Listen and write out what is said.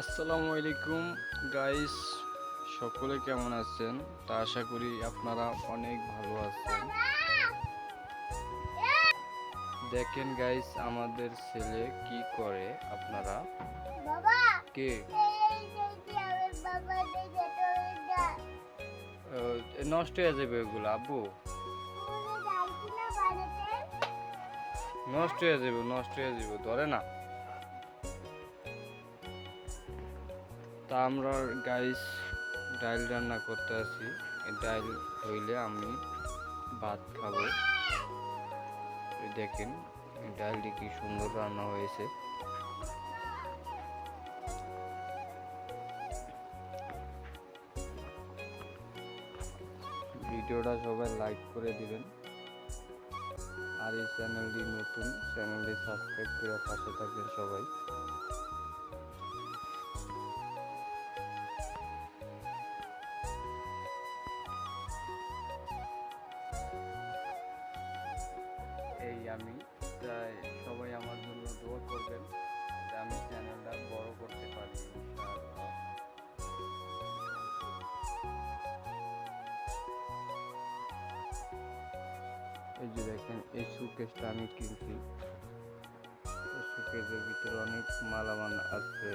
আসসালামু আলাইকুম গাইস, সকলে কেমন আছেন? তা আশা করি আপনারা অনেক ভালো আছেন। দেখেন গাইস, আমাদের ছেলে কি করে আপনারা বাবা কে বাবা নষ্ট হয়ে যাবে ওগুলো আব্বু, নষ্ট হয়ে যাবে ধরে না। তা আমরা গাইস ডাইল রান্না করতে আসি। ডাইল হইলে আমি ভাত খাবো। দেখেন ডালটি কি সুন্দর রান্না হয়েছে। ভিডিওটা সবাই লাইক করে দিবেন, আর এই চ্যানেলটি নতুন, চ্যানেলটি সাবস্ক্রাইব করে পাশে থাকবেন সবাই। এই আমি তাই সবাই আমার জন্য দোয়া করবেন যে আমি চ্যানেলটা বড় করতে পারি ইনশাআল্লাহ। এই যে দেখেন, এই সুকেসটা আমি কিনছি। সুকেসের ভিতরে অনেক মালামাল আছে।